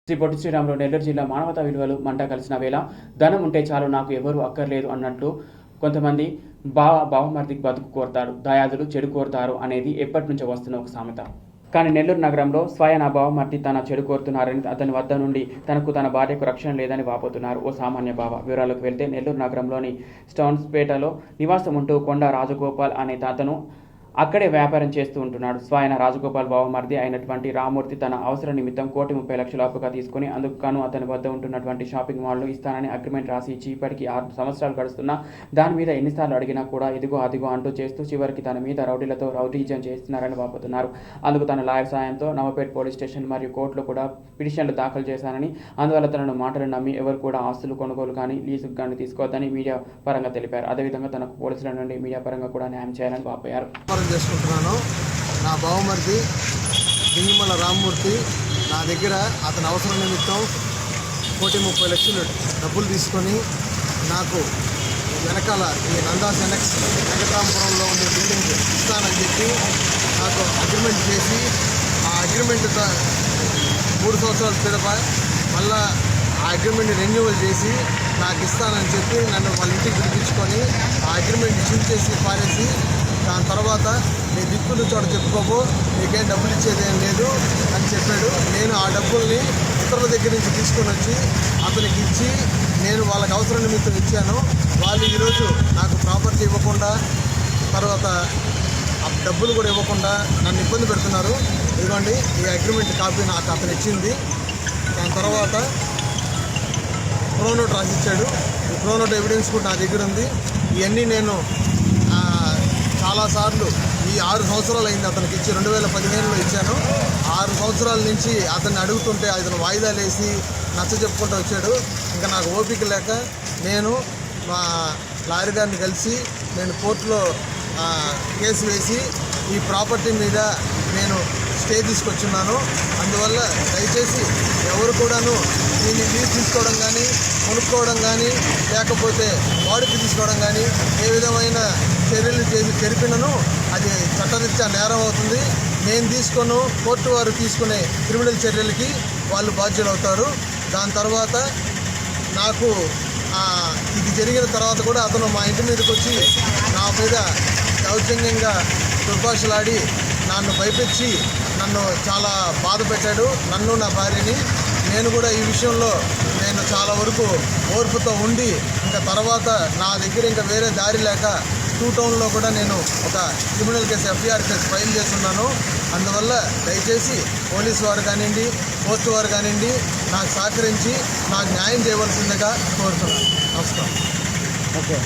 శ్రీ పొట్టి శ్రీరాములు నెల్లూరు జిల్లా మానవతా విలువలు మంట కలిసిన వేళ ధనం ఉంటే చాలు నాకు ఎవరు అక్కర్లేదు అన్నట్లు కొంతమంది బావమర్దికి బతుకు కోరతారు, దాయాదులు చెడు కోరతారు అనేది ఎప్పటి నుంచో వస్తున్న ఒక సామెత. కానీ నెల్లూరు నగరంలో స్వయాన బావమర్ది తన చెడు కోరుతున్నారని, అతని వద్ద నుండి తనకు తన భార్యకు రక్షణ లేదని వాపోతున్నారు ఓ సామాన్య బావ. వివరాలకు వెళ్తే నెల్లూరు నగరంలోని స్టోన్స్పేటలో నివాసం ఉంటూ కొండ రాజగోపాల్ అనే అతను అక్కడే వ్యాపారం చేస్తూ ఉంటున్నాడు. స్వయాన రాజగోపాల్ బావమర్ది అయినటువంటి రామూర్తి తన అవసరం నిమిత్తం 1,30,00,000 అప్పుగా తీసుకుని అందుకు గాను అతని వద్ద ఉంటున్నటువంటి షాపింగ్ మాల్ను ఇస్తానని అగ్రిమెంట్ రాసి ఇచ్చి ఇప్పటికీ 6 సంవత్సరాలు గడుస్తున్నా దాని మీద ఎన్నిసార్లు అడిగినా కూడా ఇదిగో అదిగో అంటూ చేస్తూ చివరికి తన మీద రౌడీలతో రౌడీజం చేస్తున్నారని వాపోతున్నారు. అందుకు తన లాయర్ సాయంతో నవపేట్ పోలీస్ స్టేషన్ మరియు కోర్టులో కూడా పిటిషన్లు దాఖలు చేశానని, అందువల్ల తనను మాటలు నమ్మి ఎవరు కూడా ఆస్తులు కొనుగోలు కానీ లీజుకు కానీ తీసుకోవద్దని మీడియా పరంగా తెలిపారు. అదేవిధంగా తనకు పోలీసుల నుండి మీడియా పరంగా కూడా న్యాయం చేయాలని వాపోయారు. చేసుకుంటున్నాను. నా బావమరిది దింగిమల రామ్మూర్తి నా దగ్గర అతని అవసరం నిమిత్తం 1,30,00,000 డబ్బులు తీసుకొని నాకు వెనకాల ఈ నందాస్ ఎనెక్స్ వెంకటరామపురంలో ఉండే బిల్డింగ్ ఇస్తానని చెప్పి నాకు అగ్రిమెంట్ చేసి, ఆ అగ్రిమెంట్ 3 సంవత్సరాల పిదప మళ్ళా ఆ అగ్రిమెంట్ రెన్యూవల్ చేసి నాకు ఇస్తానని చెప్పి నన్ను వాళ్ళ ఇంటికి పిలిపించుకొని ఆ అగ్రిమెంట్ చించేసి పారేసి, దాని తర్వాత నీ దిక్కులు చోట చెప్పుకోకు, నీకేం డబ్బులు ఇచ్చేదేం లేదు అని చెప్పాడు. నేను ఆ డబ్బుల్ని ఇతరుల దగ్గర నుంచి తీసుకొని వచ్చి అతనికి ఇచ్చి నేను వాళ్ళకి అవసరం నిమిత్తం ఇచ్చాను. వాళ్ళు ఈరోజు నాకు ప్రాపర్టీ ఇవ్వకుండా, తర్వాత ఆ డబ్బులు కూడా ఇవ్వకుండా నన్ను ఇబ్బంది పెడుతున్నారు. ఇదిగోండి ఈ అగ్రిమెంట్ కాపీ నాకు అతను ఇచ్చింది. దాని తర్వాత ప్రోనోట్ రాసిచ్చాడు. ఈ ప్రోనోట్ ఎవిడెన్స్ కూడా నా దగ్గర ఉంది. ఇవన్నీ నేను చాలాసార్లు ఈ 6 సంవత్సరాలు అయింది అతనికి ఇచ్చి, 2015లో ఇచ్చాను. 6 సంవత్సరాల నుంచి అతన్ని అడుగుతుంటే అతను వాయిదాలు వేసి నచ్చ చెప్పుకుంటూ వచ్చాడు. ఇంకా నాకు ఓపిక లేక నేను మా లాయర్ గారిని కలిసి నేను కోర్టులో కేసు వేసి ఈ ప్రాపర్టీ మీద నేను స్టే తీసుకొచ్చున్నాను. అందువల్ల దయచేసి ఎవరు కూడాను దీన్ని లీజ్ తీసుకోవడం కానీ, కొనుక్కోవడం కానీ, లేకపోతే వాడికి తీసుకోవడం కానీ ఏ విధమైన చర్యలు జరిపినను అది చట్టరీత్యా నేరం అవుతుంది. నేను తీసుకోను, కోర్టు వారు తీసుకునే క్రిమినల్ చర్యలకి వాళ్ళు బాధ్యులు అవుతారు. దాని తర్వాత నాకు ఇది జరిగిన తర్వాత కూడా అతను మా ఇంటి మీదకి వచ్చి నా మీద దౌర్జన్యంగా దుర్భాషలాడి నన్ను భయపెచ్చి నన్ను చాలా బాధ పెట్టాడు, నన్ను నా భార్యని. నేను కూడా ఈ విషయంలో నేను చాలా వరకు ఓర్పుతో ఉండి ఇంకా తర్వాత నా దగ్గర ఇంకా వేరే దారి లేక 2 టౌన్లో కూడా నేను ఒక criminal case FIR case file చేస్తున్నాను. అందువల్ల దయచేసి పోలీసు వారు కానివ్వండి, కోర్టు వారు కానివ్వండి నాకు సహకరించి నాకు న్యాయం చేయవలసిందిగా కోరుతున్నాను. నమస్కారం. ఓకే.